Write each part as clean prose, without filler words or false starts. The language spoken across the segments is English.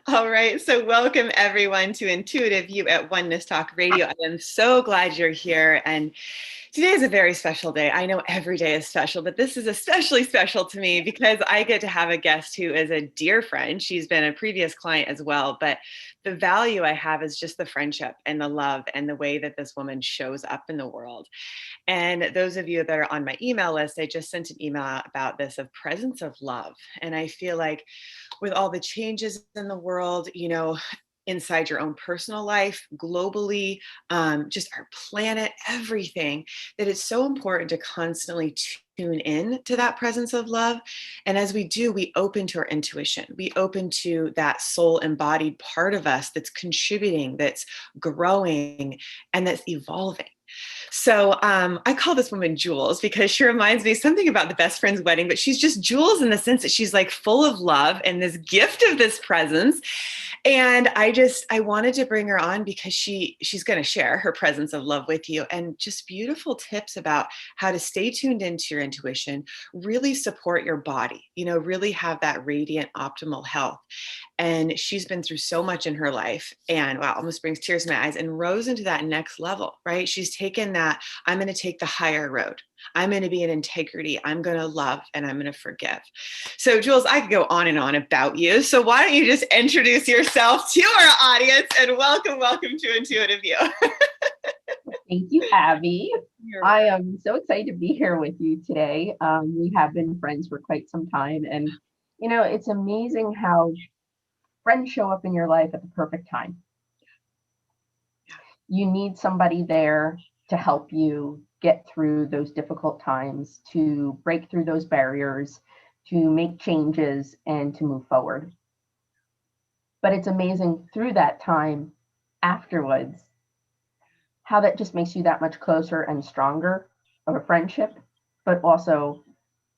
All right, so welcome everyone to Intuitive You at Oneness Talk Radio. I am so glad you're here, and today is a very special day. I know every day is special, but this is especially special to me because I get to have a guest who is a dear friend. She's been a previous client as well, but the value I have is just the friendship and the love and the way that this woman shows up in the world. And those of you that are on my email list, I just sent an email out about this of presence of love. And I feel like with all the changes in the world, inside your own personal life, globally, just our planet, everything, that it's so important to constantly tune in to that presence of love. And as we do, we open to our intuition. We open to that soul embodied part of us that's contributing, that's growing, and that's evolving. So I call this woman Jules because she reminds me something about the best friend's wedding, but she's just Jules in the sense that she's like full of love and this gift of this presence. And I wanted to bring her on because she's going to share her presence of love with you and just beautiful tips about how to stay tuned into your intuition, really support your body, really have that radiant optimal health. And she's been through so much in her life and wow, almost brings tears to my eyes and rose into that next level, right? She's taken that, I'm going to take the higher road. I'm going to be in integrity. I'm going to love and I'm going to forgive. So Jules, I could go on and on about you. So why don't you just introduce yourself to our audience and welcome to Intuitive You. Thank you, Abby. I am so excited to be here with you today. We have been friends for quite some time. And, it's amazing how friends show up in your life at the perfect time. You need somebody there to help you get through those difficult times, to break through those barriers, to make changes, and to move forward. But it's amazing through that time afterwards, how that just makes you that much closer and stronger of a friendship, but also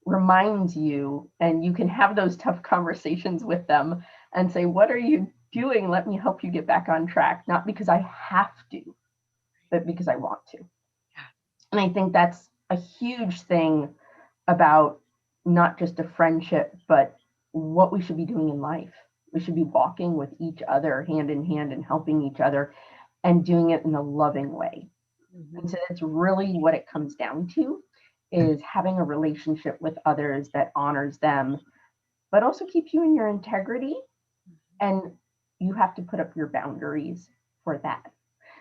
reminds you, and you can have those tough conversations with them and say, what are you doing? Let me help you get back on track. Not because I have to, but because I want to. And I think that's a huge thing about not just a friendship, but what we should be doing in life. We should be walking with each other hand in hand and helping each other and doing it in a loving way. Mm-hmm. And so that's really what it comes down to, is having a relationship with others that honors them, but also keeps you in your integrity. And you have to put up your boundaries for that.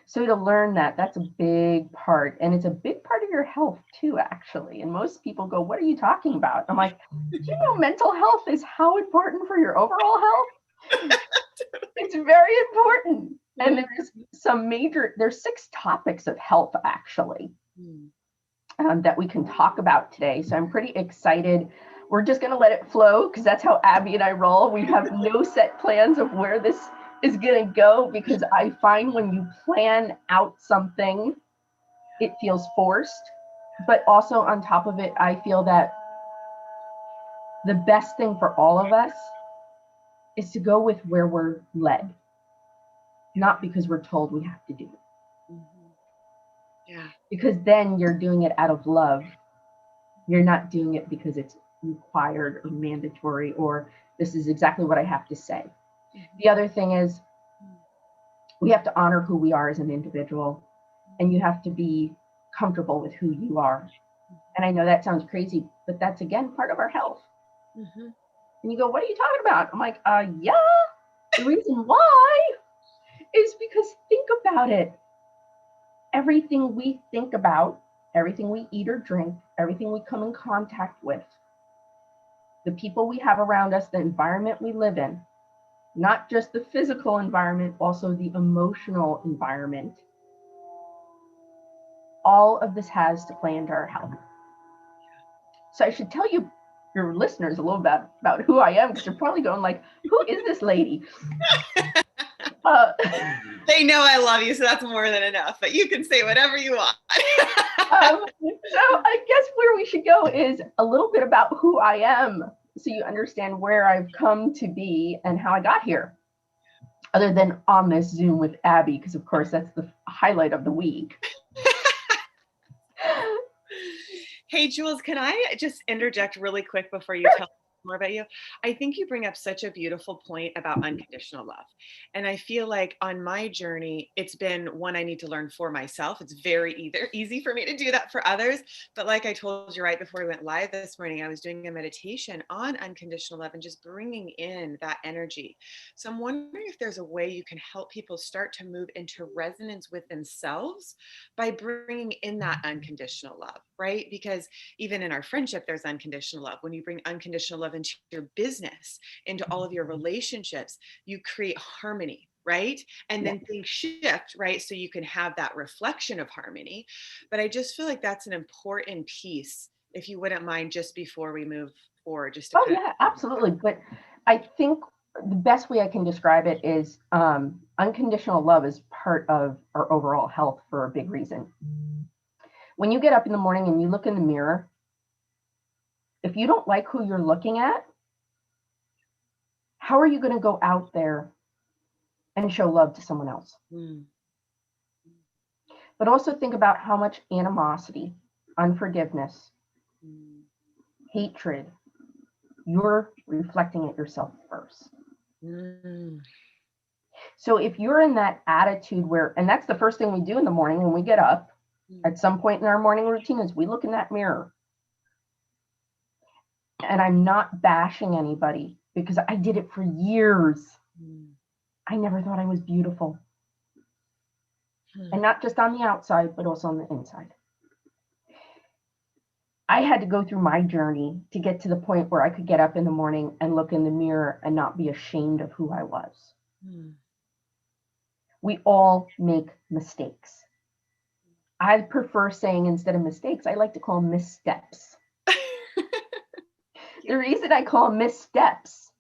So to learn that, that's a big part. And it's a big part of your health too, actually. And most people go, what are you talking about? I'm like, did you know mental health is how important for your overall health? It's very important. And there's 6 topics of health, actually, that we can talk about today. So I'm pretty excited. We're just going to let it flow because that's how Abby and I roll. We have no set plans of where this is going to go, because I find when you plan out something, it feels forced. But also on top of it, I feel that the best thing for all of us is to go with where we're led, not because we're told we have to do it. Yeah. Because then you're doing it out of love. You're not doing it because it's required or mandatory, or this is exactly what I have to say. The other thing is, we have to honor who we are as an individual, and you have to be comfortable with who you are. And I know that sounds crazy, but that's, again, part of our health. Mm-hmm. And you go, what are you talking about? I'm like, yeah, the reason why is because think about it. Everything we think about, everything we eat or drink, everything we come in contact with, the people we have around us, the environment we live in, not just the physical environment, also the emotional environment. All of this has to play into our health. So I should tell you, your listeners, a little bit about who I am, because they're probably going like, who is this lady? They know I love you, so that's more than enough, but you can say whatever you want. So I guess where we should go is a little bit about who I am, so you understand where I've come to be and how I got here, other than on this Zoom with Abby, because of course that's the highlight of the week. Hey, Jules, can I just interject really quick before you tell more about you. I think you bring up such a beautiful point about unconditional love. And I feel like on my journey, it's been one I need to learn for myself. It's very either easy for me to do that for others. But like I told you right before we went live this morning, I was doing a meditation on unconditional love and just bringing in that energy. So I'm wondering if there's a way you can help people start to move into resonance with themselves by bringing in that unconditional love, right? Because even in our friendship, there's unconditional love. When you bring unconditional love into your business, into all of your relationships, you create harmony, right? And Yeah. then things shift, right? So you can have that reflection of harmony. But I just feel like that's an important piece, if you wouldn't mind, just before we move forward, just to Oh kind yeah, absolutely. But I think the best way I can describe it is unconditional love is part of our overall health for a big reason. When you get up in the morning and you look in the mirror, if you don't like who you're looking at, how are you going to go out there and show love to someone else? of. But also think about how much animosity, unforgiveness, hatred, you're reflecting it yourself first. Mm. So if you're in that attitude where, and that's the first thing we do in the morning when we get up, at some point in our morning routine is we look in that mirror. And I'm not bashing anybody because I did it for years. I never thought I was beautiful. And not just on the outside, but also on the inside. I had to go through my journey to get to the point where I could get up in the morning and look in the mirror and not be ashamed of who I was. We all make mistakes. I prefer saying instead of mistakes, I like to call them missteps. The reason I call them missteps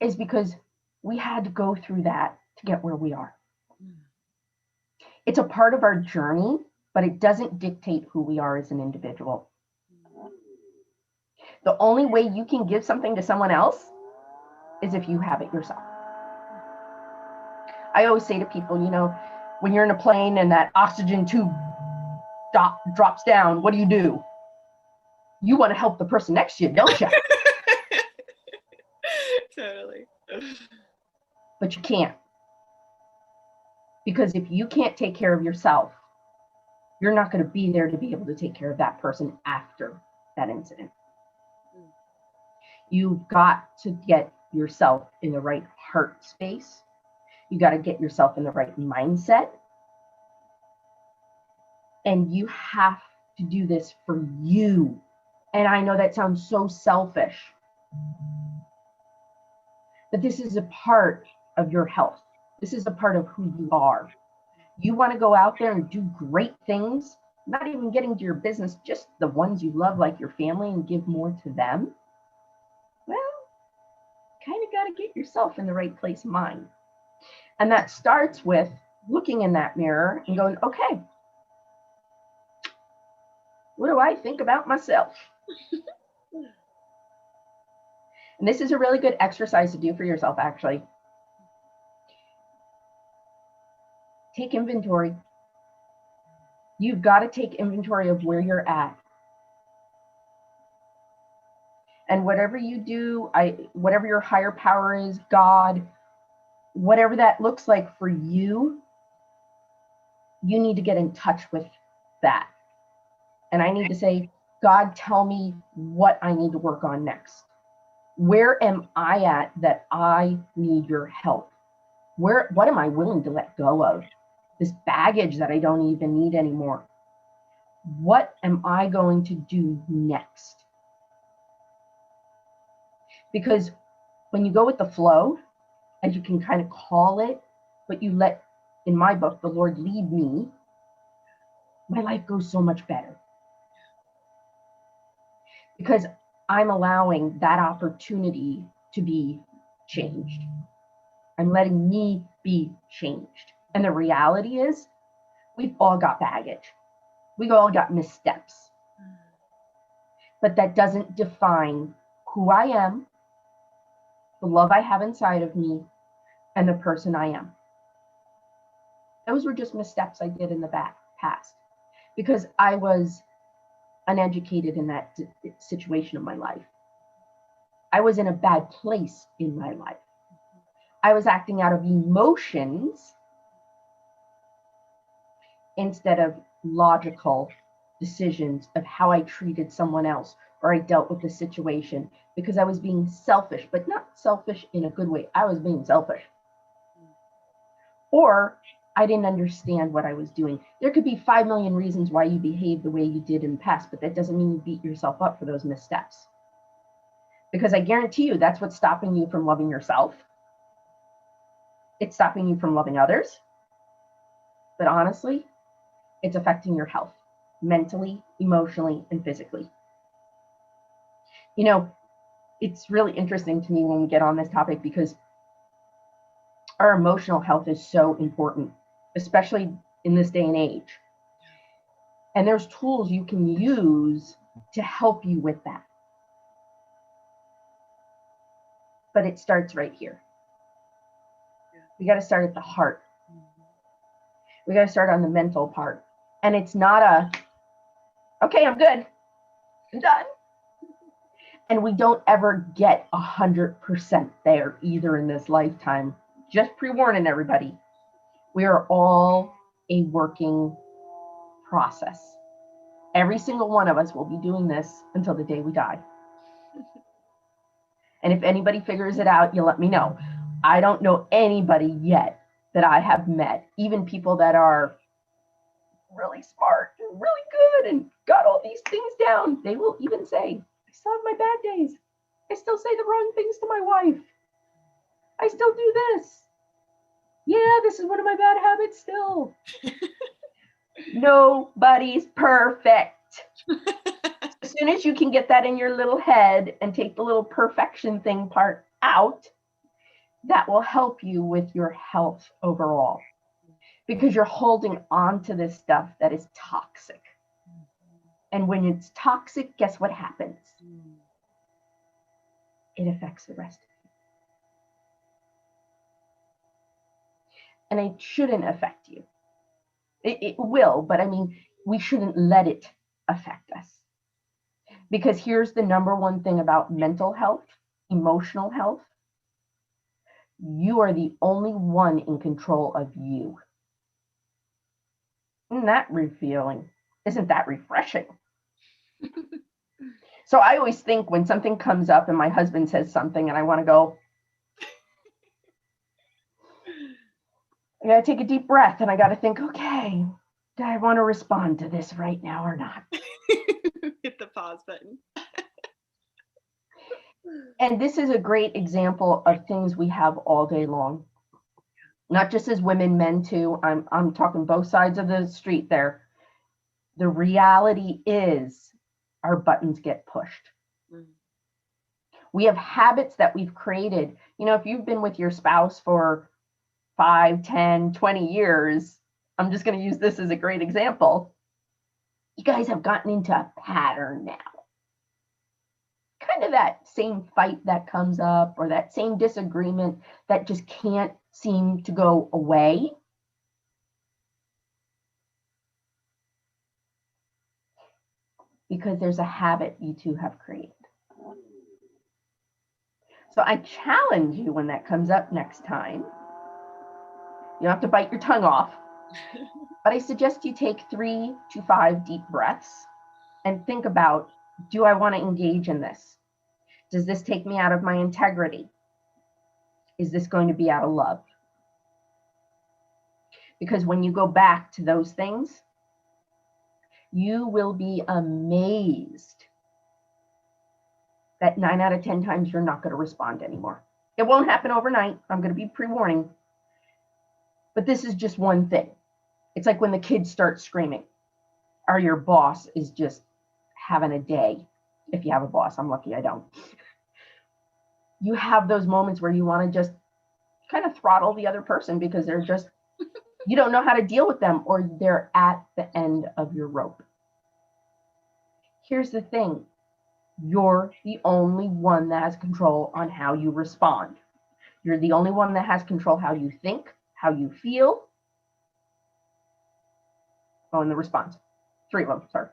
is because we had to go through that to get where we are. It's a part of our journey, but it doesn't dictate who we are as an individual. The only way you can give something to someone else is if you have it yourself. I always say to people, you know, when you're in a plane and that oxygen tube drops down, what do? You want to help the person next to you, don't you? Totally. But you can't. Because if you can't take care of yourself, you're not going to be there to be able to take care of that person after that incident. You've got to get yourself in the right heart space. You got to get yourself in the right mindset. And you have to do this for you. And I know that sounds so selfish, but this is a part of your health. This is a part of who you are. You want to go out there and do great things, not even getting to your business, just the ones you love, like your family, and give more to them. Well, kind of got to get yourself in the right place of mind. And that starts with looking in that mirror and going, okay, what do I think about myself? And this is a really good exercise to do for yourself, actually. Take inventory. You've got to take inventory of where you're at. And whatever you do, whatever your higher power is, God, whatever that looks like for you, you need to get in touch with that. And I need to say, God, tell me what I need to work on next. Where am I at that I need your help? What am I willing to let go of? This baggage that I don't even need anymore. What am I going to do next? Because when you go with the flow, as you can kind of call it, but you let, in my book, the Lord lead me, my life goes so much better. Because I'm allowing that opportunity to be changed. I'm letting me be changed. And the reality is, we've all got baggage. We've all got missteps. But that doesn't define who I am, the love I have inside of me, and the person I am. Those were just missteps I did in the past because I was uneducated in that situation of my life. I was in a bad place in my life. I was acting out of emotions instead of logical decisions of how I treated someone else or I dealt with the situation, because I was being selfish, but not selfish in a good way. I was being selfish. Or I didn't understand what I was doing. There could be 5 million reasons why you behaved the way you did in the past, but that doesn't mean you beat yourself up for those missteps. Because I guarantee you that's what's stopping you from loving yourself. It's stopping you from loving others. But honestly, it's affecting your health, mentally, emotionally, and physically. You know, it's really interesting to me when we get on this topic, because our emotional health is so important, especially in this day and age. And there's tools you can use to help you with that. But it starts right here. We got to start at the heart. We got to start on the mental part. And it's not okay, I'm good, I'm done. And we don't ever get 100% there either in this lifetime. Just pre-warning everybody, we are all a working process. Every single one of us will be doing this until the day we die. And if anybody figures it out, you let me know. I don't know anybody yet that I have met, even people that are really smart and really good and got all these things down. They will even say, I still have my bad days. I still say the wrong things to my wife. I still do this. Yeah, this is one of my bad habits still. Nobody's perfect. As soon as you can get that in your little head and take the little perfection thing part out, that will help you with your health overall. Because you're holding on to this stuff that is toxic. And when it's toxic, guess what happens? It affects the rest of you. And it shouldn't affect you. It will, but I mean, we shouldn't let it affect us. Because here's the number one thing about mental health, emotional health. You are the only one in control of you. Isn't that revealing? Isn't that refreshing? So I always think when something comes up and my husband says something and I want to go, I got to take a deep breath and I got to think, okay, do I want to respond to this right now or not? Hit the pause button. And this is a great example of things we have all day long. Not just as women, men too. I'm talking both sides of the street there. The reality is our buttons get pushed. We have habits that we've created. You know, if you've been with your spouse for 5, 10, 20 years, I'm just going to use this as a great example. You guys have gotten into a pattern now. Kind of that same fight that comes up or that same disagreement that just can't seem to go away. Because there's a habit you two have created. So I challenge you when that comes up next time. You don't have to bite your tongue off, but I suggest you take 3 to 5 deep breaths and think about, do I want to engage in this? Does this take me out of my integrity? Is this going to be out of love? Because when you go back to those things, you will be amazed that 9 out of 10 times you're not going to respond anymore. It won't happen overnight. I'm going to be pre-warning. But this is just one thing. It's like when the kids start screaming, or your boss is just having a day. If you have a boss, I'm lucky I don't. You have those moments where you want to just kind of throttle the other person because they're just, you don't know how to deal with them, or they're at the end of your rope. Here's the thing. You're the only one that has control on how you respond. You're the only one that has control how you think, how you feel. Oh, and the response. 3 of them, sorry.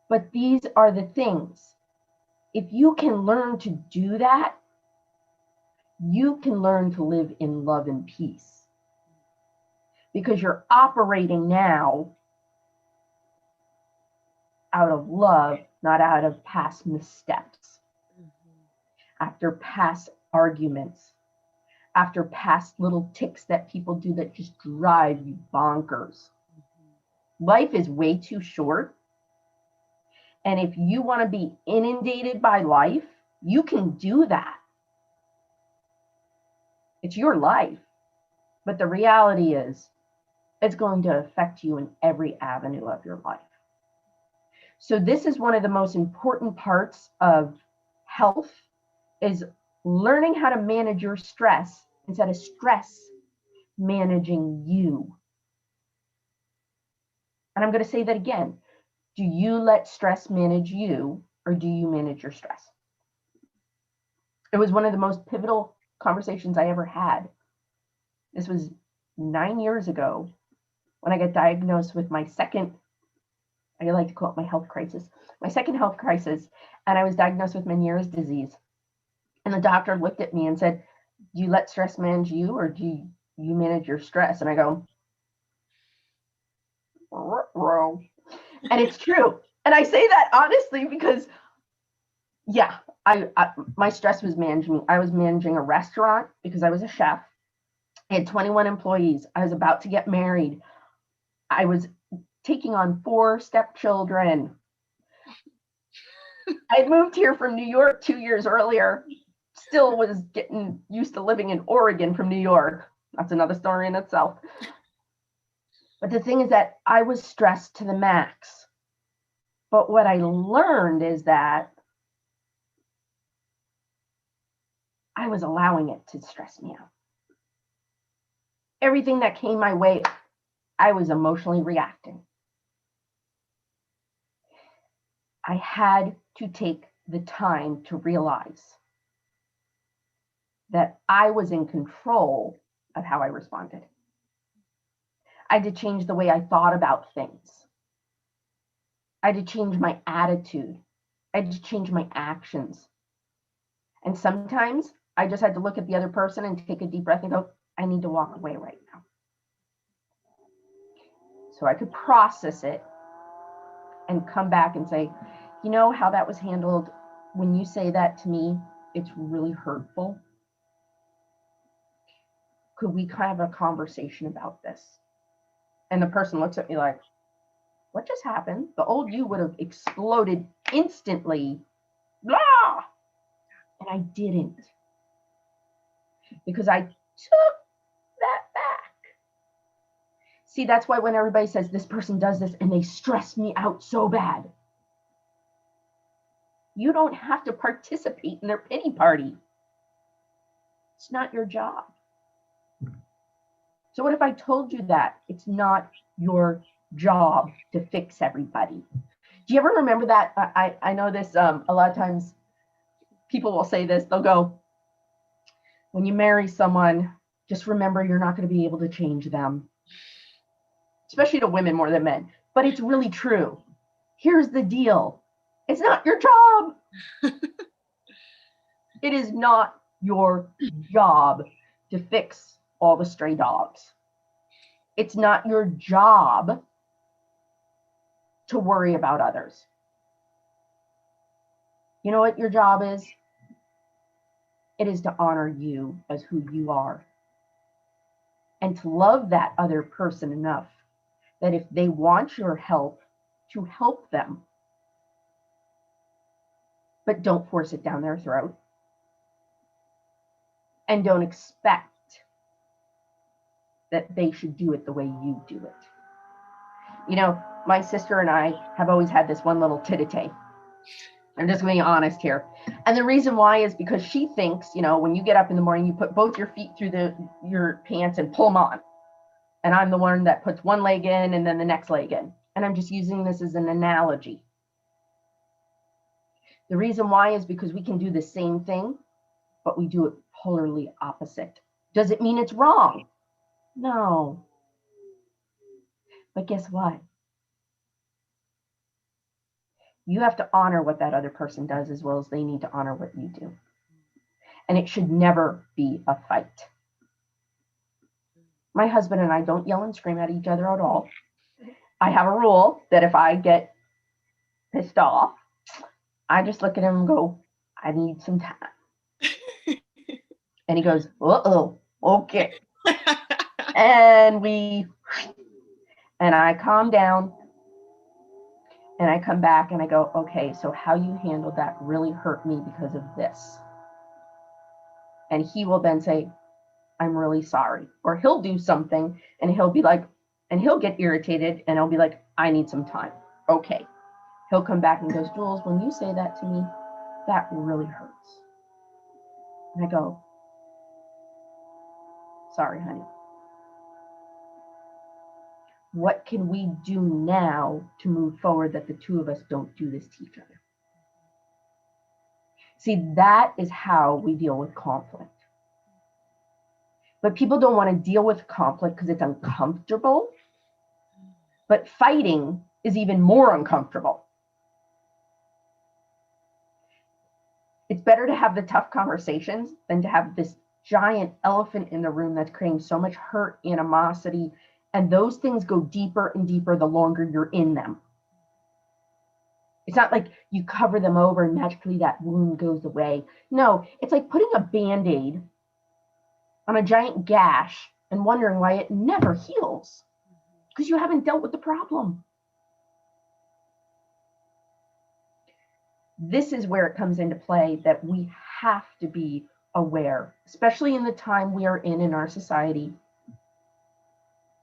But these are the things. If you can learn to do that, you can learn to live in love and peace, because you're operating now out of love, not out of past missteps, after past arguments, after past little ticks that people do that just drive you bonkers. Life is way too short. And if you want to be inundated by life, you can do that. It's your life. But the reality is, it's going to affect you in every avenue of your life. So this is one of the most important parts of health, is learning how to manage your stress instead of stress managing you. And I'm going to say that again. Do you let stress manage you, or do you manage your stress? It was one of the most pivotal conversations I ever had. This was 9 years ago when I got diagnosed with my second, I like to call it my health crisis, my second health crisis. And I was diagnosed with Meniere's disease. And the doctor looked at me and said, do you let stress manage you, or do you manage your stress? And I go, ruh-roh. And it's true. And I say that honestly because, yeah, my stress was managing. I was managing a restaurant because I was a chef. I had 21 employees. I was about to get married. I was taking on 4 stepchildren. I had moved here from New York 2 years earlier. Still was getting used to living in Oregon from New York. That's another story in itself. But the thing is that I was stressed to the max. But what I learned is that I was allowing it to stress me out. Everything that came my way, I was emotionally reacting. I had to take the time to realize that I was in control of how I responded. I had to change the way I thought about things. I had to change my attitude. I had to change my actions. And sometimes I just had to look at the other person and take a deep breath and go, I need to walk away right now. So I could process it and come back and say, you know how that was handled? When you say that to me, it's really hurtful. Could we kind of have a conversation about this? And the person looks at me like, what just happened? The old you would have exploded instantly. Blah! And I didn't. Because I took that back. See, that's why when everybody says this person does this and they stress me out so bad, you don't have to participate in their pity party. It's not your job. So what if I told you that it's not your job to fix everybody? Do you ever remember that? I know this, a lot of times people will say this, they'll go, when you marry someone, just remember you're not going to be able to change them. Especially to women more than men. But it's really true. Here's the deal. It's not your job. It is not your job to fix all the stray dogs. It's not your job to worry about others. You know what your job is? It is to honor you as who you are. And to love that other person enough that if they want your help, to help them. But don't force it down their throat. And don't expect that they should do it the way you do it. You know, my sister and I have always had this one little tete-a-tete. I'm just going to be honest here. And the reason why is because she thinks, you know, when you get up in the morning, you put both your feet through your pants and pull them on. And I'm the one that puts one leg in and then the next leg in. And I'm just using this as an analogy. The reason why is because we can do the same thing, but we do it polarly opposite. Does it mean it's wrong? No. But guess what? You have to honor what that other person does as well as they need to honor what you do. And it should never be a fight. My husband and I don't yell and scream at each other at all. I have a rule that if I get pissed off, I just look at him and go, I need some time. And he goes, uh-oh, okay. And I calm down and I come back and I go, okay, so how you handled that really hurt me because of this. And he will then say, I'm really sorry. Or he'll do something and he'll be like, and he'll get irritated and I'll be like, I need some time. Okay. He'll come back and goes, Jules, when you say that to me, that really hurts. And I go, sorry, honey. What can we do now to move forward that the two of us don't do this to each other? See, that is how we deal with conflict. But people don't want to deal with conflict because it's uncomfortable. But fighting is even more uncomfortable. It's better to have the tough conversations than to have this giant elephant in the room that's creating so much hurt, animosity, and those things go deeper and deeper the longer you're in them. It's not like you cover them over and magically that wound goes away. No, it's like putting a Band-Aid on a giant gash and wondering why it never heals because you haven't dealt with the problem. This is where it comes into play that we have to be aware, especially in the time we are in our society.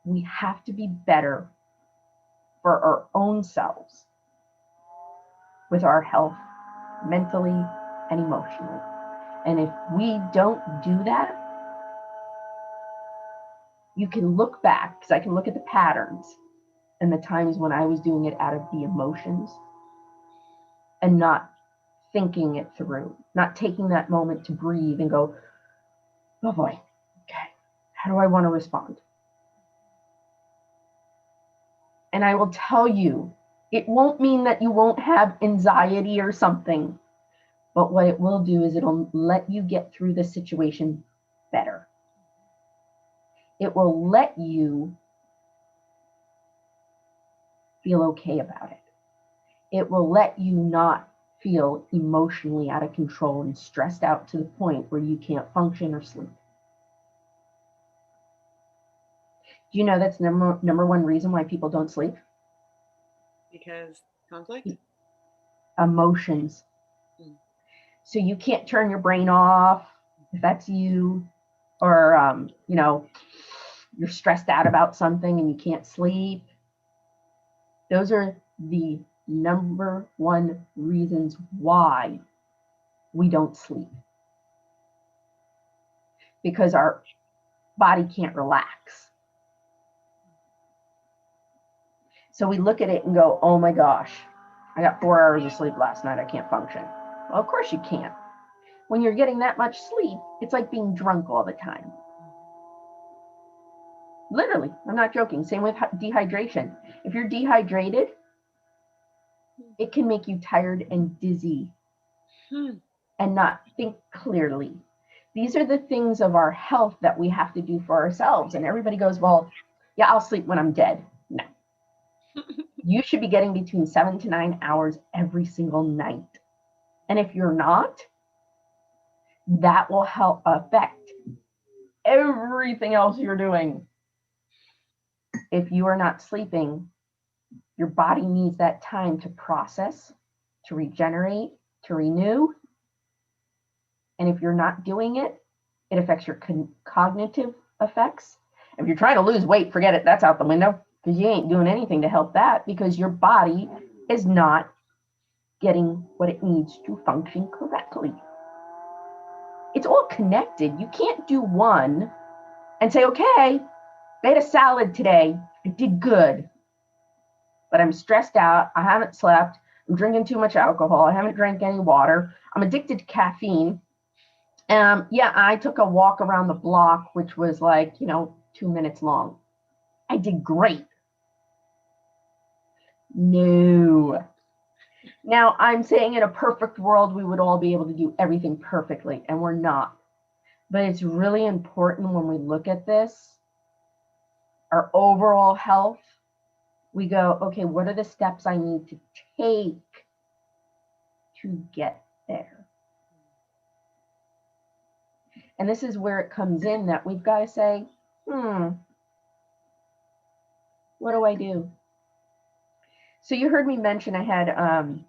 We have to be better for our own selves with our health, mentally and emotionally. And if we don't do that, you can look back, because I can look at the patterns and the times when I was doing it out of the emotions and not thinking it through, not taking that moment to breathe and go, oh boy, okay, how do I want to respond? And I will tell you, it won't mean that you won't have anxiety or something, but what it will do is it'll let you get through the situation better. It will let you feel okay about it. It will let you not feel emotionally out of control and stressed out to the point where you can't function or sleep. Do you know that's number one reason why people don't sleep? Because conflict? Emotions. So you can't turn your brain off if that's you, or you're stressed out about something and you can't sleep. Those are the number one reasons why we don't sleep. Because our body can't relax. So we look at it and go, oh my gosh, I got 4 hours of sleep last night. I can't function. Well, of course you can't. When you're getting that much sleep, it's like being drunk all the time. Literally, I'm not joking. Same with dehydration. If you're dehydrated, it can make you tired and dizzy and not think clearly. These are the things of our health that we have to do for ourselves. And everybody goes, well, yeah, I'll sleep when I'm dead. No. You should be getting between 7 to 9 hours every single night. And if you're not, that will help affect everything else you're doing. If you are not sleeping, your body needs that time to process, to regenerate, to renew. And if you're not doing it, it affects your cognitive effects. If you're trying to lose weight, forget it. That's out the window because you ain't doing anything to help that because your body is not getting what it needs to function correctly. It's all connected. You can't do one and say, okay, I ate a salad today. I did good. But I'm stressed out. I haven't slept. I'm drinking too much alcohol. I haven't drank any water. I'm addicted to caffeine. Yeah, I took a walk around the block, which was like, 2 minutes long. I did great. No. Now, I'm saying in a perfect world, we would all be able to do everything perfectly, and we're not. But it's really important when we look at this, our overall health, we go, okay, what are the steps I need to take to get there? And this is where it comes in that we've got to say, what do I do? So you heard me mention I had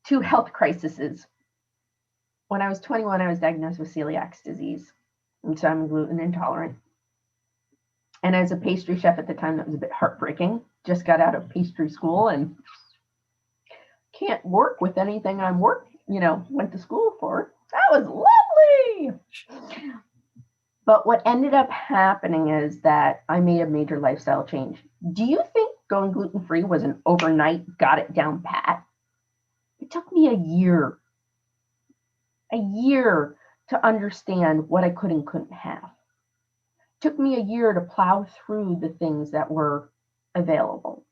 2 health crises. When I was 21, I was diagnosed with celiac disease, and so I'm gluten intolerant. And as a pastry chef at the time, that was a bit heartbreaking. Just got out of pastry school and can't work with anything went to school for. That was lovely. But what ended up happening is that I made a major lifestyle change. Do you think going gluten-free was an overnight, got it down pat? It took me a year to understand what I could and couldn't have. It took me a year to plow through the things that were available.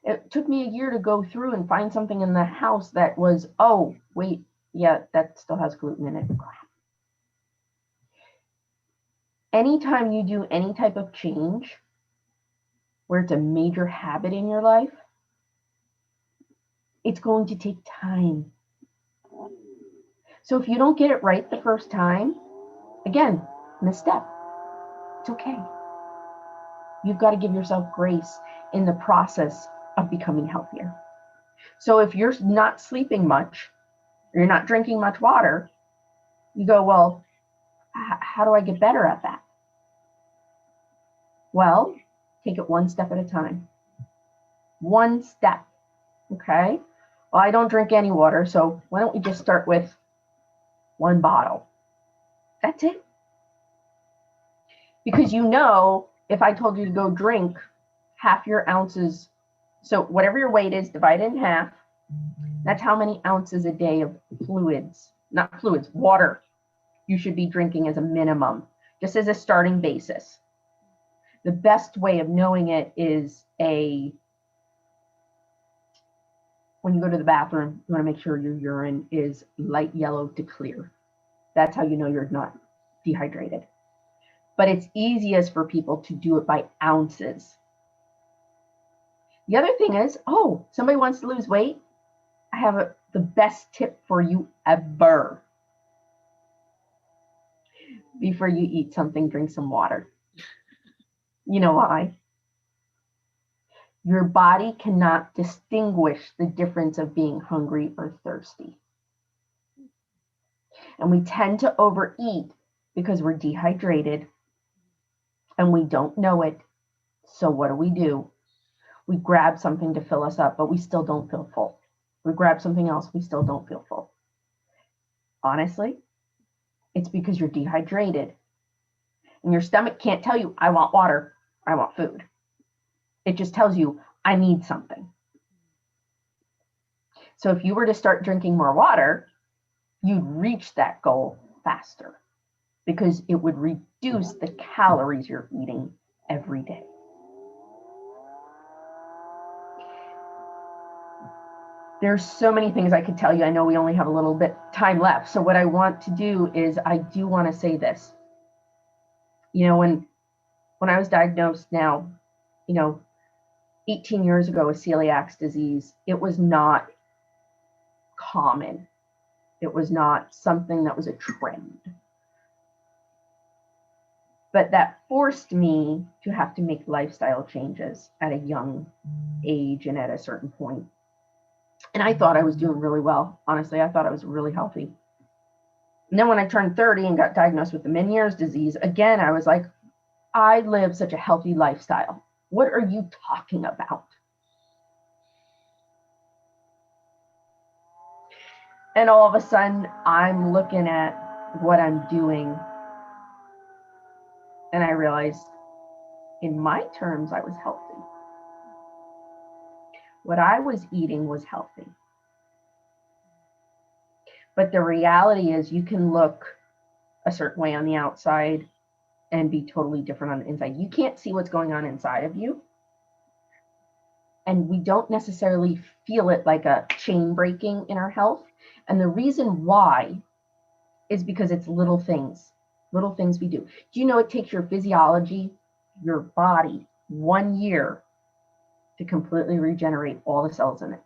It took me a year to go through and find something in the house that was, oh, wait, yeah, that still has gluten in it. Crap. Anytime you do any type of change where it's a major habit in your life, it's going to take time. So if you don't get it right the first time, again, misstep. It's okay. You've got to give yourself grace in the process of becoming healthier. So if you're not sleeping much, or you're not drinking much water, you go, well, how do I get better at that? Well, take it one step at a time. One step, okay? Well, I don't drink any water, so why don't we just start with 1 bottle? That's it. Because if I told you to go drink half your ounces, so whatever your weight is, divide it in half, that's how many ounces a day of water you should be drinking as a minimum, just as a starting basis. The best way of knowing it is when you go to the bathroom, you want to make sure your urine is light yellow to clear. That's how you know you're not dehydrated. But it's easiest for people to do it by ounces. The other thing is, somebody wants to lose weight. I have the best tip for you ever. Before you eat something, drink some water. You know why? Your body cannot distinguish the difference of being hungry or thirsty. And we tend to overeat because we're dehydrated and we don't know it. So what do? We grab something to fill us up, but we still don't feel full. We grab something else, we still don't feel full. Honestly, it's because you're dehydrated. And your stomach can't tell you, I want water, I want food. It just tells you, I need something. So if you were to start drinking more water, you'd reach that goal faster because it would reduce the calories you're eating every day. There's so many things I could tell you. I know we only have a little bit time left. So what I want to do is I do want to say this. When I was diagnosed now, 18 years ago with celiac disease, it was not common. It was not something that was a trend. But that forced me to have to make lifestyle changes at a young age and at a certain point. And I thought I was doing really well. Honestly, I thought I was really healthy. And then when I turned 30 and got diagnosed with the Meniere's disease, again, I was like, I live such a healthy lifestyle. What are you talking about? And all of a sudden, I'm looking at what I'm doing. And I realized, in my terms, I was healthy. What I was eating was healthy. But the reality is you can look a certain way on the outside and be totally different on the inside. You can't see what's going on inside of you. and we don't necessarily feel it like a chain breaking in our health. And the reason why is because it's little things we do. Do you know it takes your physiology, your body, 1 year to completely regenerate all the cells in it?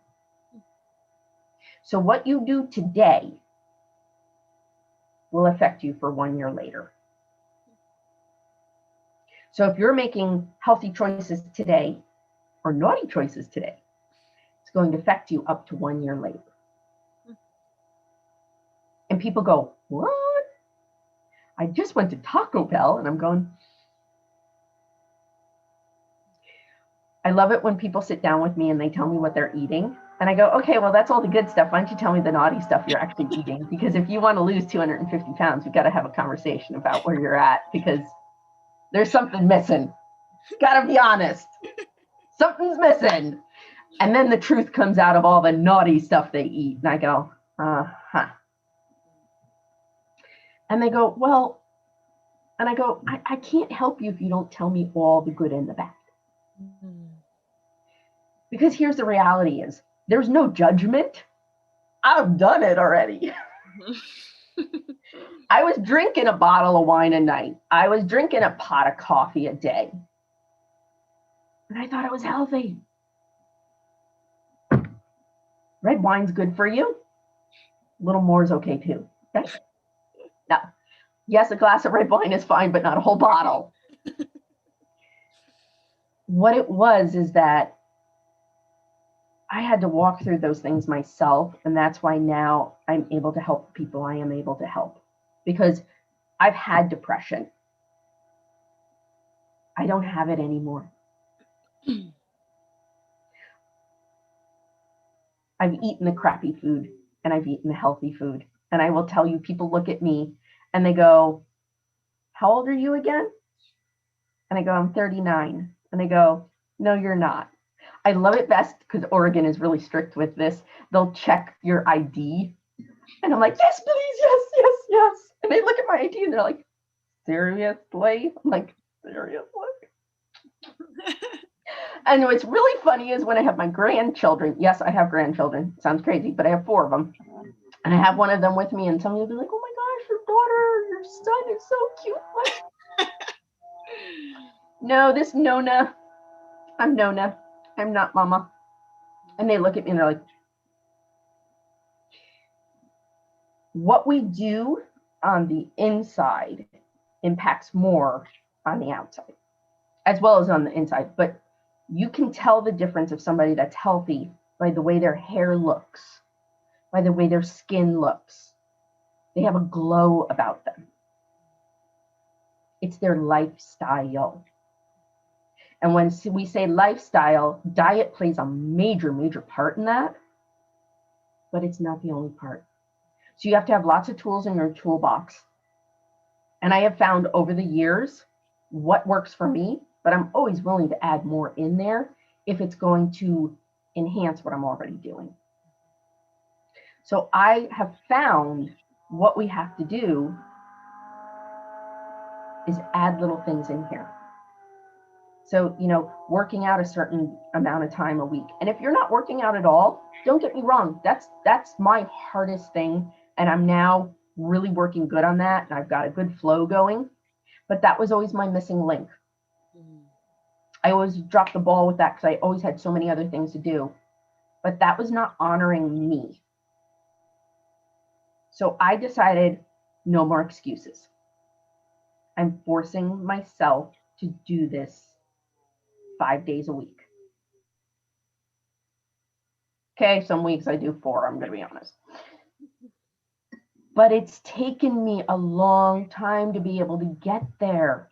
So what you do today will affect you for 1 year later. So if you're making healthy choices today or naughty choices today, it's going to affect you up to 1 year later. And people go, what? I just went to Taco Bell, and I'm going, I love it when people sit down with me and they tell me what they're eating. And I go, okay, well, that's all the good stuff. Why don't you tell me the naughty stuff you're actually eating? Because if you want to lose 250 pounds, we've got to have a conversation about where you're at, because there's something missing. Got to be honest. Something's missing. And then the truth comes out of all the naughty stuff they eat. And I go, uh-huh. And they go, well, and I go, I can't help you if you don't tell me all the good and the bad. Because here's the reality is, there's no judgment. I've done it already. I was drinking a bottle of wine a night. I was drinking a pot of coffee a day. And I thought it was healthy. Red wine's good for you. A little more is okay too. Okay? Now, yes, a glass of red wine is fine, but not a whole bottle. What it was is that I had to walk through those things myself. And that's why now I'm able to help the people I am able to help. Because I've had depression. I don't have it anymore. I've eaten the crappy food and I've eaten the healthy food. And I will tell you, people look at me and they go, how old are you again? And I go, I'm 39. And they go, no, you're not. I love it best because Oregon is really strict with this. They'll check your ID. And I'm like, yes, please, yes, yes, yes. And they look at my ID and they're like, seriously? I'm like, seriously? And what's really funny is when I have my grandchildren. Yes, I have grandchildren. Sounds crazy, but I have 4 of them. And I have one of them with me, and somebody will be like, oh my gosh, your daughter, your son is so cute. No, this Nona. I'm Nona. I'm not Mama. And they look at me and they're like, what we do on the inside impacts more on the outside, as well as on the inside. But you can tell the difference of somebody that's healthy by the way their hair looks, by the way their skin looks. They have a glow about them. It's their lifestyle. And when we say lifestyle, diet plays a major, major part in that, but it's not the only part. So you have to have lots of tools in your toolbox. And I have found over the years what works for me, but I'm always willing to add more in there if it's going to enhance what I'm already doing. So I have found what we have to do is add little things in here. So, working out a certain amount of time a week. And if you're not working out at all, don't get me wrong, that's my hardest thing. And I'm now really working good on that. And I've got a good flow going. But that was always my missing link. I always dropped the ball with that because I always had so many other things to do. But that was not honoring me. So I decided no more excuses. I'm forcing myself to do this 5 days a week. Okay, some weeks I do 4, I'm going to be honest. But it's taken me a long time to be able to get there.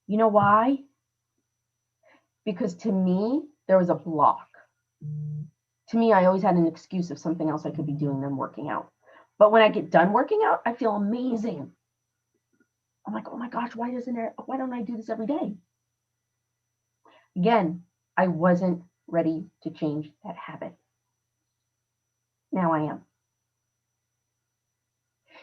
You know why? Because to me, there was a block. To me, I always had an excuse of something else I could be doing than working out. But when I get done working out, I feel amazing. I'm like, oh my gosh, why don't I do this every day? Again, I wasn't ready to change that habit. Now I am.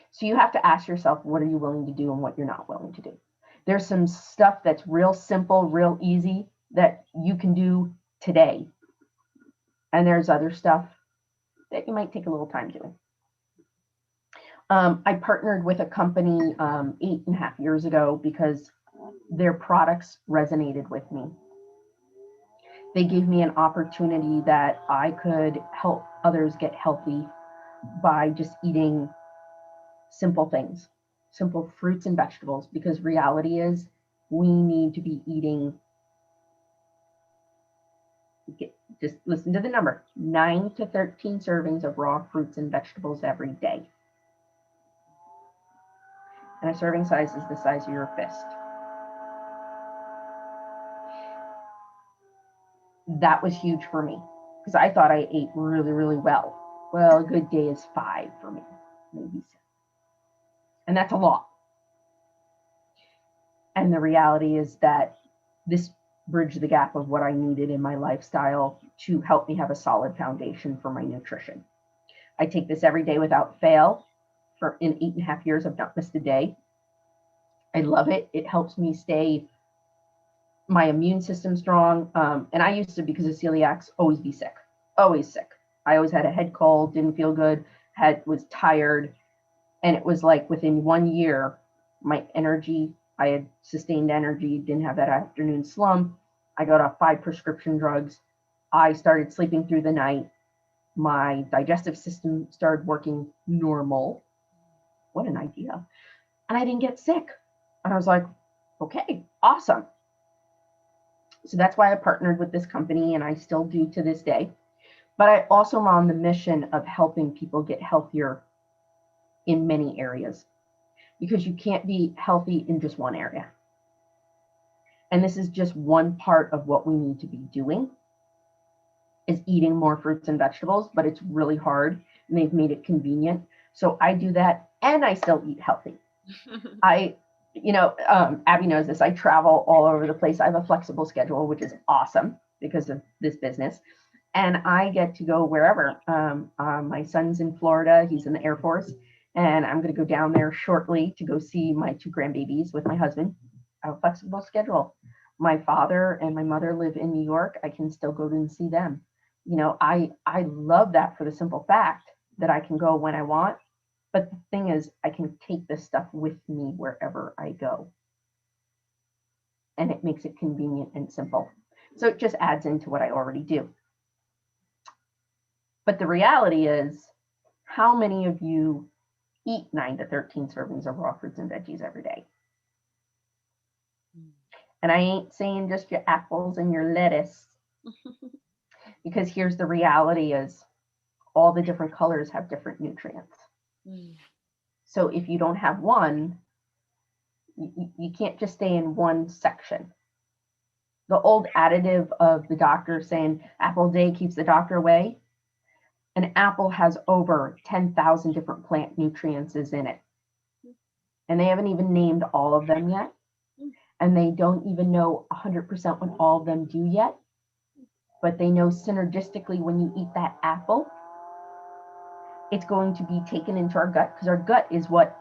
So you have to ask yourself, what are you willing to do and what you're not willing to do? There's some stuff that's real simple, real easy that you can do today. And there's other stuff that you might take a little time doing. I partnered with a company 8.5 years ago because their products resonated with me. They gave me an opportunity that I could help others get healthy by just eating simple things, simple fruits and vegetables, because reality is we need to be eating, just listen to the number, 9 to 13 servings of raw fruits and vegetables every day. And a serving size is the size of your fist. That was huge for me because I thought I ate really, really well. Well, a good day is 5 for me, maybe 6. And that's a lot. And the reality is that this bridged the gap of what I needed in my lifestyle to help me have a solid foundation for my nutrition. I take this every day without fail. In 8.5 years, I've not missed a day. I love it. It helps me stay my immune system strong. And I used to, because of celiacs, always be sick, always sick. I always had a head cold, didn't feel good, was tired. And it was like within 1 year, my energy, I had sustained energy, didn't have that afternoon slump. I got off 5 prescription drugs. I started sleeping through the night. My digestive system started working normal. What an idea. And I didn't get sick. And I was like, okay, awesome. So that's why I partnered with this company, and I still do to this day. But I also am on the mission of helping people get healthier in many areas, because you can't be healthy in just one area. And this is just one part of what we need to be doing, is eating more fruits and vegetables, but it's really hard, and they've made it convenient. So I do that, and I still eat healthy. Abby knows this. I travel all over the place. I have a flexible schedule, which is awesome because of this business. And I get to go wherever. My son's in Florida. He's in the Air Force. And I'm going to go down there shortly to go see my 2 grandbabies with my husband. I have a flexible schedule. My father and my mother live in New York. I can still go and see them. I love that for the simple fact that I can go when I want. But the thing is, I can take this stuff with me wherever I go. And it makes it convenient and simple. So it just adds into what I already do. But the reality is, how many of you eat 9 to 13 servings of raw fruits and veggies every day? And I ain't saying just your apples and your lettuce. Because here's the reality is, all the different colors have different nutrients. So if you don't have one, you can't just stay in one section. The old additive of the doctor saying apple a day keeps the doctor away, an apple has over 10,000 different plant nutrients in it. And they haven't even named all of them yet. And they don't even know 100% what all of them do yet. But they know synergistically when you eat that apple, it's going to be taken into our gut, because our gut is what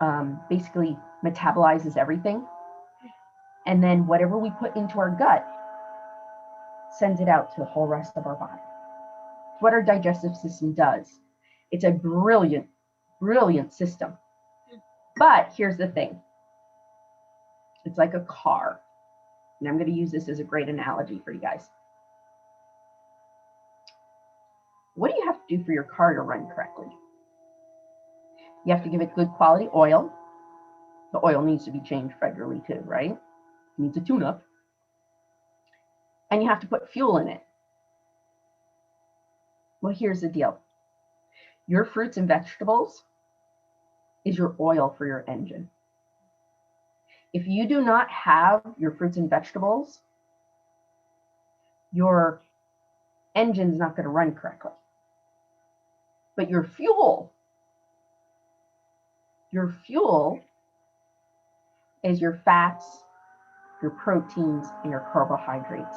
basically metabolizes everything. And then whatever we put into our gut sends it out to the whole rest of our body. It's what our digestive system does. It's a brilliant, brilliant system. But here's the thing. It's like a car. And I'm going to use this as a great analogy for you guys. What do you have to do for your car to run correctly? You have to give it good quality oil. The oil needs to be changed regularly too, right? It needs a tune-up. And you have to put fuel in it. Well, here's the deal. Your fruits and vegetables is your oil for your engine. If you do not have your fruits and vegetables, your engine's not going to run correctly. But your fuel is your fats, your proteins, and your carbohydrates.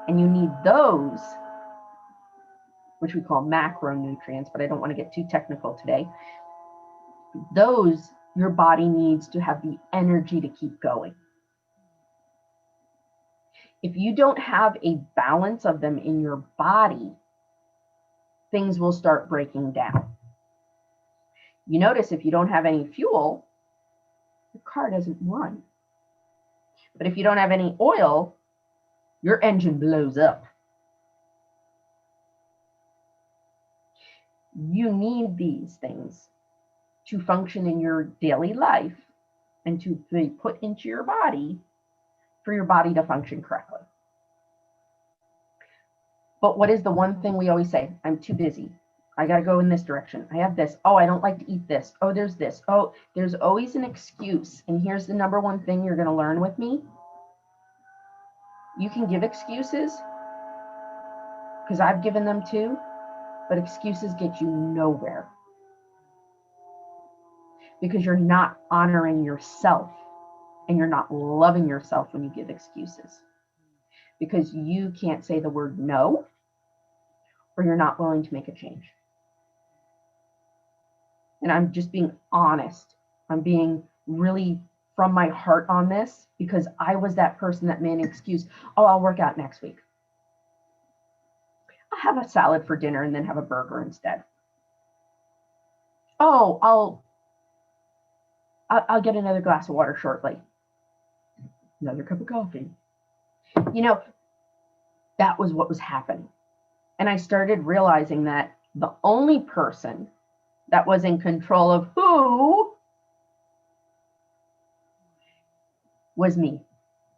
And you need those, which we call macronutrients, but I don't want to get too technical today. Those your body needs to have the energy to keep going. If you don't have a balance of them in your body, things will start breaking down. You notice if you don't have any fuel, your car doesn't run. But if you don't have any oil, your engine blows up. You need these things to function in your daily life and to be put into your body for your body to function correctly. But what is the one thing we always say? I'm too busy. I got to go in this direction. I have this. Oh, I don't like to eat this. Oh, there's this. Oh, there's always an excuse. And here's the number one thing you're going to learn with me. You can give excuses because I've given them too, but excuses get you nowhere because you're not honoring yourself and you're not loving yourself when you give excuses because you can't say the word no or you're not willing to make a change. And I'm just being honest. I'm being really from my heart on this because I was that person that made an excuse. Oh, I'll work out next week. I'll have a salad for dinner and then have a burger instead. Oh, I'll get another glass of water shortly. Another cup of coffee. You know, that was what was happening. And I started realizing that the only person that was in control of who was me.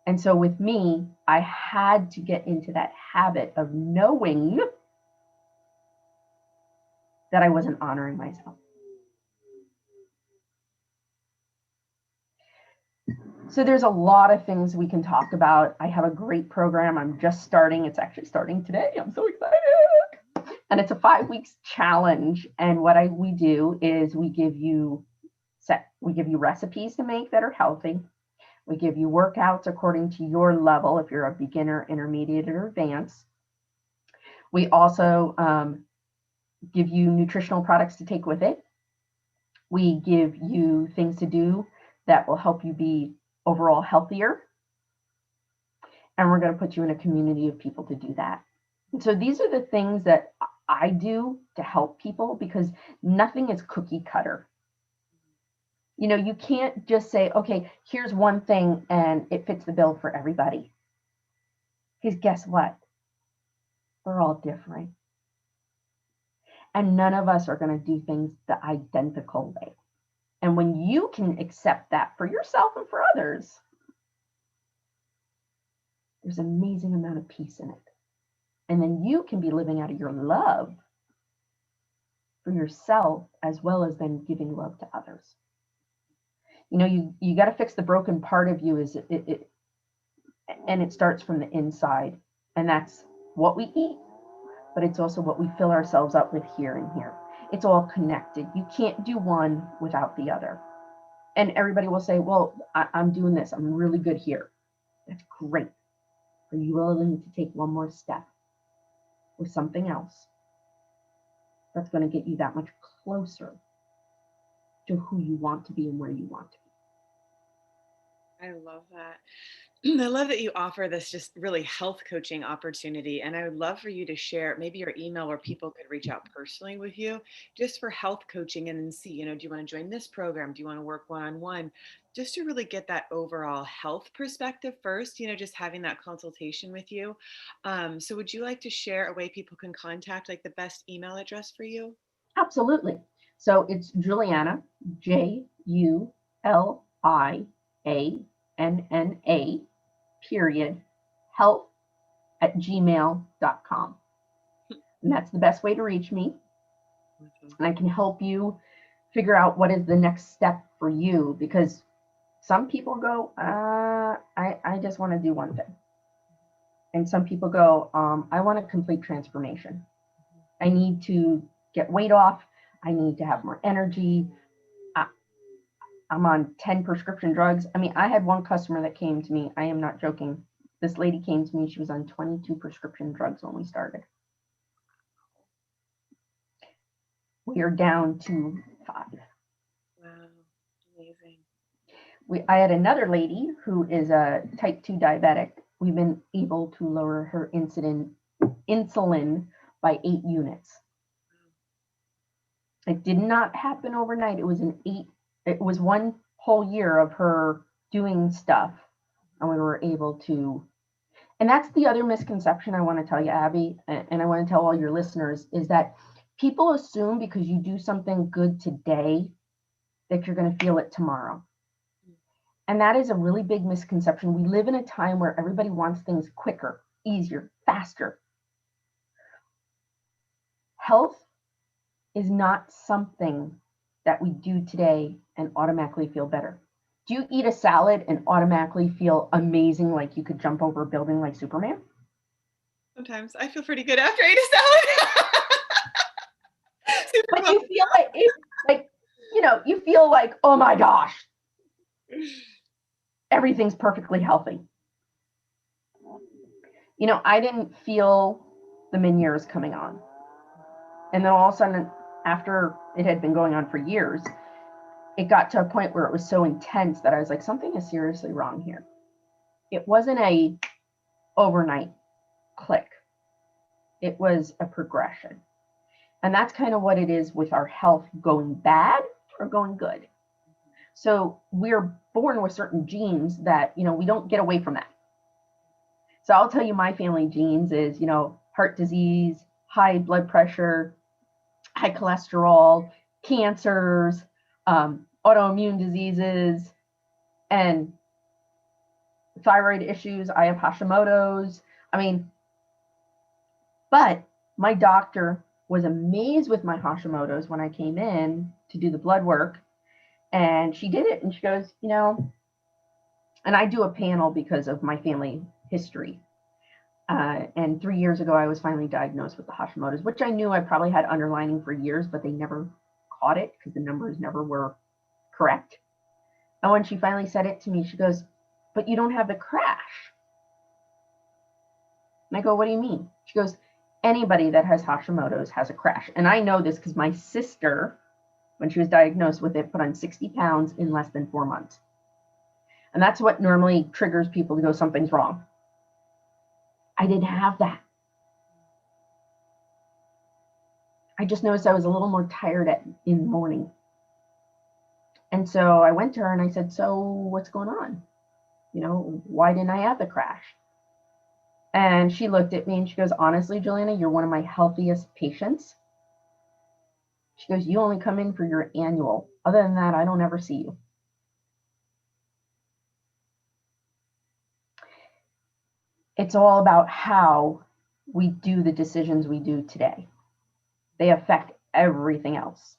And so with me, I had to get into that habit of knowing that I wasn't honoring myself. So there's a lot of things we can talk about. I have a great program. I'm just starting. It's actually starting today. I'm so excited. And it's a 5 weeks challenge. And what we do is we give you recipes to make that are healthy. We give you workouts according to your level, if you're a beginner, intermediate, or advanced. We also give you nutritional products to take with it. We give you things to do that will help you be overall healthier. And we're going to put you in a community of people to do that. And so these are the things that I do to help people because nothing is cookie cutter. You know, you can't just say, okay, here's one thing and it fits the bill for everybody. Because guess what? We're all different. And none of us are going to do things the identical way. And when you can accept that for yourself and for others, there's an amazing amount of peace in it. And then you can be living out of your love for yourself as well as then giving love to others. You know, you got to fix the broken part of you and it starts from the inside. And that's what we eat, but it's also what we fill ourselves up with here and here. It's all connected. You can't do one without the other. And everybody will say, well, I'm doing this. I'm really good here. That's great. Are you willing to take one more step with something else that's going to get you that much closer to who you want to be and where you want to be? I love that. I love that you offer this just really health coaching opportunity. And I would love for you to share maybe your email where people could reach out personally with you just for health coaching and then see, you know, do you want to join this program? Do you want to work one-on-one? Just to really get that overall health perspective first, you know, just having that consultation with you. So would you like to share a way people can contact, like the best email address for you? Absolutely. So it's Julianna, JULIANNA, period, health@gmail.com. And that's the best way to reach me. And I can help you figure out what is the next step for you because some people go, I just want to do one thing. And some people go, I want a complete transformation. I need to get weight off. I need to have more energy. I'm on 10 prescription drugs. I mean, I had one customer that came to me. I am not joking. This lady came to me. She was on 22 prescription drugs when we started. We are down to 5. Wow, amazing. I had another lady who is a type 2 diabetic, we've been able to lower her insulin by 8 units. It did not happen overnight. It was one whole year of her doing stuff, and we were able to. And that's the other misconception I want to tell you, Abby, and I want to tell all your listeners, is that people assume because you do something good today that you're going to feel it tomorrow. And that is a really big misconception. We live in a time where everybody wants things quicker, easier, faster. Health is not something that we do today and automatically feel better. Do you eat a salad and automatically feel amazing, like you could jump over a building like Superman? Sometimes I feel pretty good after I eat a salad. But you feel you feel like, oh my gosh, everything's perfectly healthy. I didn't feel the Meniere's coming on. And then all of a sudden, after it had been going on for years, it got to a point where it was so intense that I was like, something is seriously wrong here. It wasn't a overnight click. It was a progression. And that's kind of what it is with our health going bad or going good. So we're born with certain genes that, we don't get away from that. So I'll tell you, my family genes is, heart disease, high blood pressure, high cholesterol, cancers, autoimmune diseases, and thyroid issues. I have Hashimoto's. But my doctor was amazed with my Hashimoto's when I came in to do the blood work. And she did it, and she goes, and I do a panel because of my family history. And 3 years ago, I was finally diagnosed with the Hashimoto's, which I knew I probably had underlining for years, but they never caught it because the numbers never were correct. And when she finally said it to me, she goes, but you don't have the crash. And I go, what do you mean? She goes, anybody that has Hashimoto's has a crash. And I know this because my sister, when she was diagnosed with it, put on 60 pounds in less than 4 months. And that's what normally triggers people to go, something's wrong. I didn't have that. I just noticed I was a little more tired in the morning. And so I went to her and I said, so what's going on? Why didn't I have the crash? And she looked at me and she goes, honestly, Julianna, you're one of my healthiest patients. She goes, you only come in for your annual. Other than that, I don't ever see you. It's all about how we do the decisions we do today. They affect everything else.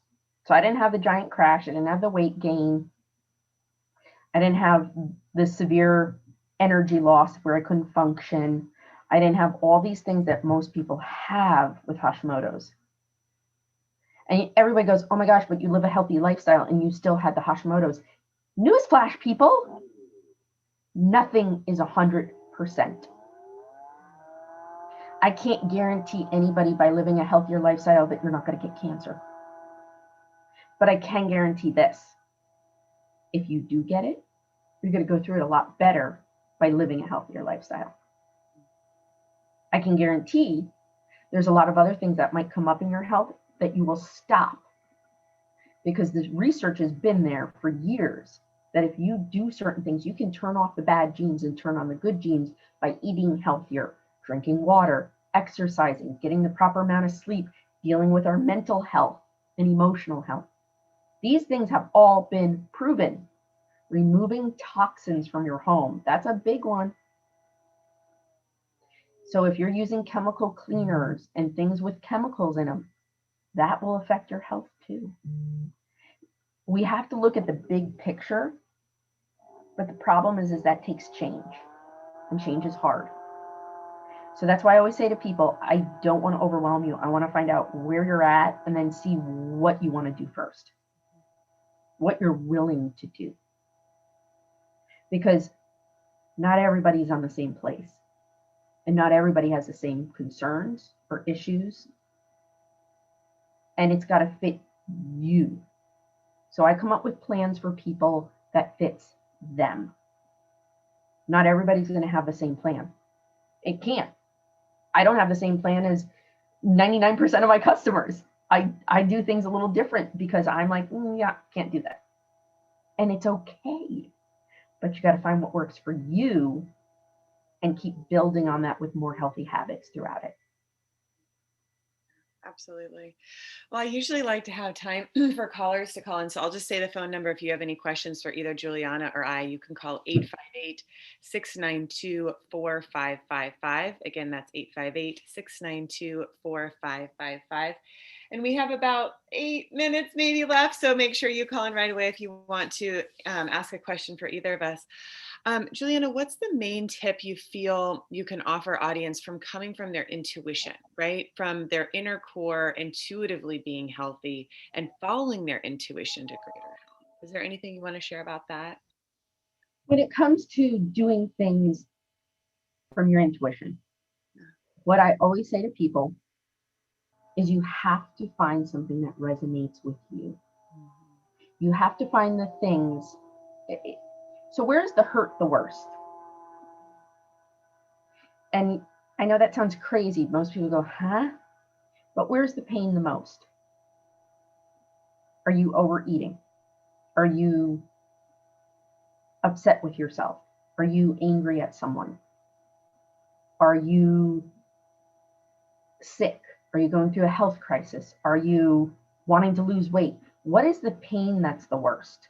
So I didn't have the giant crash. I didn't have the weight gain. I didn't have the severe energy loss where I couldn't function. I didn't have all these things that most people have with Hashimoto's. And everybody goes, oh my gosh, but you live a healthy lifestyle and you still had the Hashimoto's. Newsflash, people, nothing is 100%. I can't guarantee anybody by living a healthier lifestyle that you're not going to get cancer. But I can guarantee this. If you do get it, you're going to go through it a lot better by living a healthier lifestyle. I can guarantee there's a lot of other things that might come up in your health that you will stop, because the research has been there for years that if you do certain things, you can turn off the bad genes and turn on the good genes by eating healthier, drinking water, exercising, getting the proper amount of sleep, dealing with our mental health and emotional health. These things have all been proven. Removing toxins from your home, that's a big one. So if you're using chemical cleaners and things with chemicals in them, that will affect your health too. We have to look at the big picture, but the problem is that takes change, and change is hard. So that's why I always say to people, I don't want to overwhelm you. I want to find out where you're at and then see what you want to do first, what you're willing to do. Because not everybody's on the same place, and not everybody has the same concerns or issues, and it's got to fit you. So I come up with plans for people that fits them, Not everybody's going to have the same plan. It can't. I don't have the same plan as 99% of my customers. I do things a little different because I'm like, yeah, can't do that. And it's okay. But you got to find what works for you and keep building on that with more healthy habits throughout it. Absolutely. Well, I usually like to have time for callers to call in. So I'll just say the phone number. If you have any questions for either Juliana or I, you can call 858-692-4555. Again, that's 858-692-4555. And we have about 8 minutes maybe left. So make sure you call in right away if you want to ask a question for either of us. Juliana, what's the main tip you feel you can offer audience from coming from their intuition, right? From their inner core, intuitively being healthy and following their intuition to greater health? Is there anything you want to share about that? When it comes to doing things from your intuition, what I always say to people is you have to find something that resonates with you. You have to find the things. So where's the hurt the worst? And I know that sounds crazy. Most people go, huh? But where's the pain the most? Are you overeating? Are you upset with yourself? Are you angry at someone? Are you sick? Are you going through a health crisis? Are you wanting to lose weight? What is the pain that's the worst?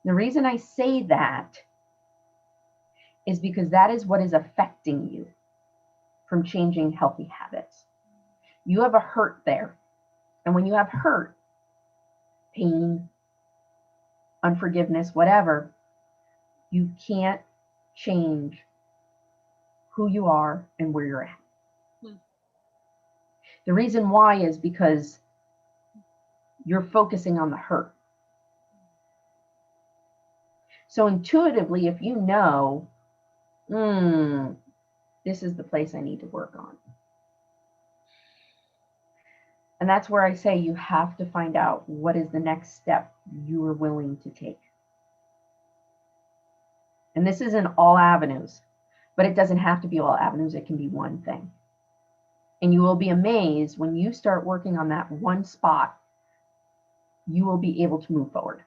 The reason I say that is because that is what is affecting you from changing healthy habits. You have a hurt there. And when you have hurt, pain, unforgiveness, whatever, you can't change who you are and where you're at. The reason why is because you're focusing on the hurt. So intuitively, if you know, this is the place I need to work on. And that's where I say you have to find out what is the next step you are willing to take. And this is in all avenues, but it doesn't have to be all avenues. It can be one thing. And you will be amazed when you start working on that one spot, you will be able to move forward.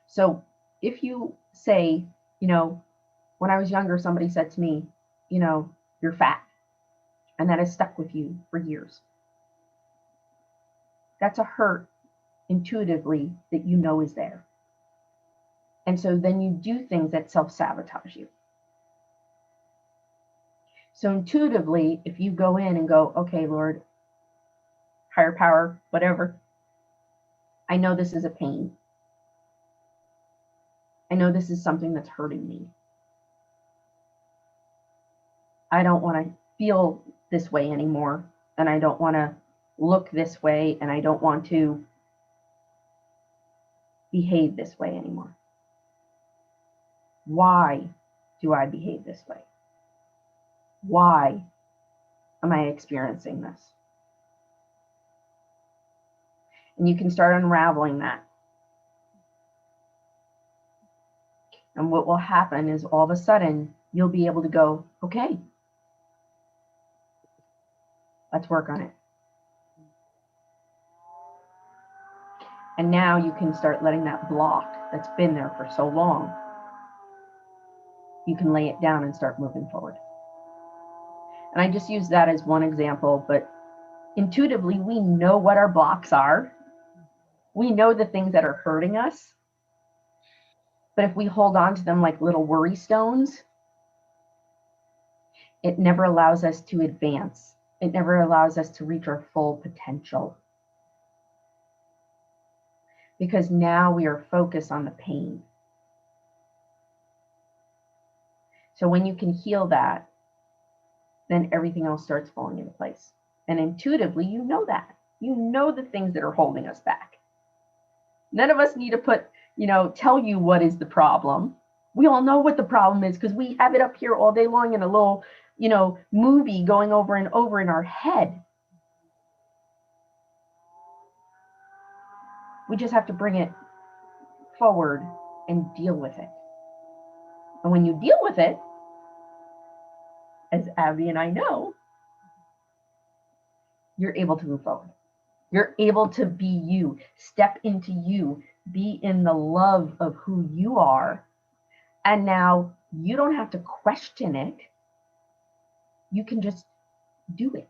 So if you say, when I was younger, somebody said to me, you're fat, and that has stuck with you for years. That's a hurt intuitively that you know is there. And so then you do things that self-sabotage you. So intuitively, if you go in and go, okay, Lord, higher power, whatever, I know this is a pain. I know this is something that's hurting me. I don't want to feel this way anymore. And I don't want to look this way. And I don't want to behave this way anymore. Why do I behave this way? Why am I experiencing this? And you can start unraveling that. And what will happen is all of a sudden, you'll be able to go, okay, let's work on it. And now you can start letting that block that's been there for so long, you can lay it down and start moving forward. And I just use that as one example, but intuitively, we know what our blocks are. We know the things that are hurting us. But if we hold on to them like little worry stones, it never allows us to advance. It never allows us to reach our full potential. Because now we are focused on the pain. So when you can heal that, then everything else starts falling into place. And intuitively, you know that. You know the things that are holding us back. None of us need to tell you what is the problem. We all know what the problem is because we have it up here all day long in a little, movie going over and over in our head. We just have to bring it forward and deal with it. And when you deal with it, as Abby and I know, you're able to move forward. You're able to be you, step into you, be in the love of who you are. And now you don't have to question it. You can just do it.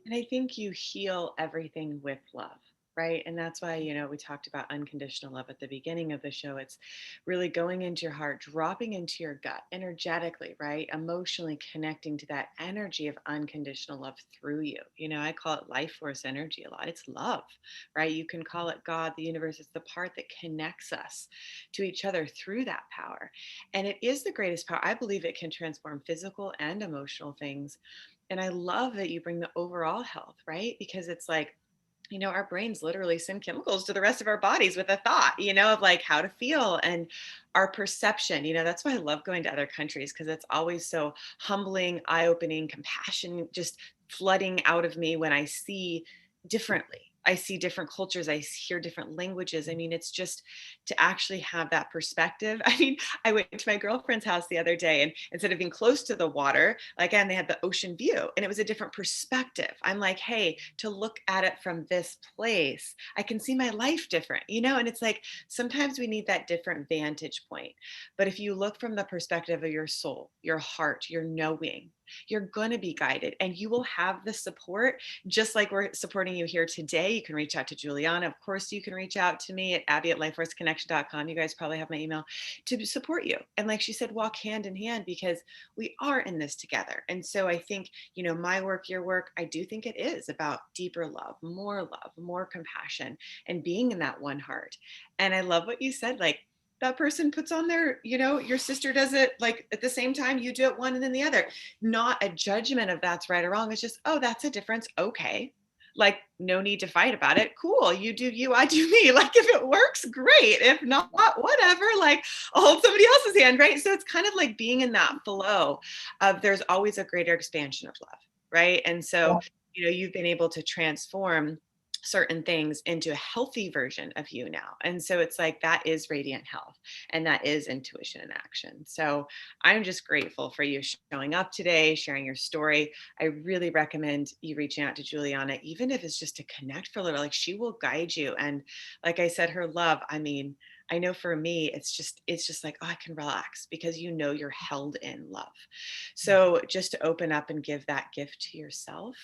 And I think you heal everything with love, right? And that's why, we talked about unconditional love at the beginning of the show. It's really going into your heart, dropping into your gut energetically, right? Emotionally connecting to that energy of unconditional love through you. I call it life force energy a lot. It's love, right? You can call it God, the universe. It's the part that connects us to each other through that power. And it is the greatest power. I believe it can transform physical and emotional things. And I love that you bring the overall health, right? Because it's like, our brains literally send chemicals to the rest of our bodies with a thought, of like how to feel and our perception. That's why I love going to other countries, because it's always so humbling, eye-opening, compassion just flooding out of me when I see differently. I see different cultures. I hear different languages. I mean, it's just to actually have that perspective. I mean, I went to my girlfriend's house the other day, and instead of being close to the water, again, they had the ocean view, and it was a different perspective. I'm like, hey, to look at it from this place, I can see my life different, and it's like sometimes we need that different vantage point. But if you look from the perspective of your soul, your heart, your knowing, you're going to be guided, and you will have the support, just like we're supporting you here today. You can reach out to Julianna. Of course, you can reach out to me at abby@lifeforceconnection.com. You guys probably have my email, to support you. And like she said, walk hand in hand, because we are in this together. And so I think, my work, your work, I do think it is about deeper love, more compassion, and being in that one heart. And I love what you said, like, that person puts on their, your sister does it like at the same time, you do it one and then the other. Not a judgment of that's right or wrong. It's just, oh, that's a difference. Okay. Like, no need to fight about it. Cool. You do you, I do me. Like, if it works, great. If not, whatever. Like, I'll hold somebody else's hand, right? So it's kind of like being in that flow of there's always a greater expansion of love, right? And so, you've been able to transform certain things into a healthy version of you now. And so it's like that is radiant health, and that is intuition in action. So I'm just grateful for you showing up today, sharing your story. I really recommend you reaching out to Julianna, even if it's just to connect for a little. Like, she will guide you. And like I said, her love, I mean, I know for me, it's just like, oh, I can relax because you're held in love. So just to open up and give that gift to yourself,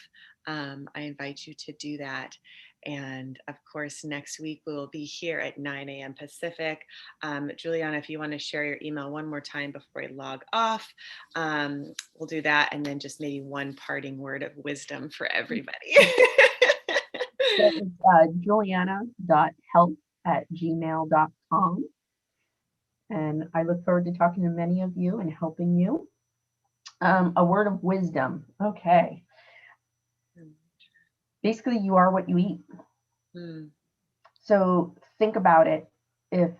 I invite you to do that. And of course, next week we will be here at 9 a.m. Pacific. Juliana, if you want to share your email one more time before we log off, we'll do that. And then just maybe one parting word of wisdom for everybody. That is julianna.health@gmail.com. And I look forward to talking to many of you and helping you. A word of wisdom. Okay. Basically, you are what you eat. So think about it. If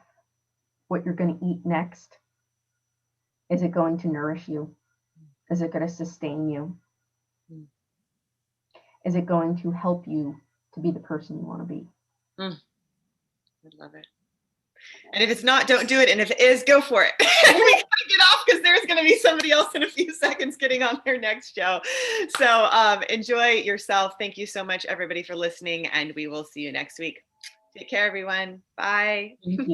what you're going to eat next, is it going to nourish you? Is it going to sustain you? Is it going to help you to be the person you want to be? I love it. And if it's not, don't do it. And if it is, go for it. We gotta get off because there's going to be somebody else in a few seconds getting on their next show. So enjoy yourself. Thank you so much, everybody, for listening. And we will see you next week. Take care, everyone. Bye. Thank you.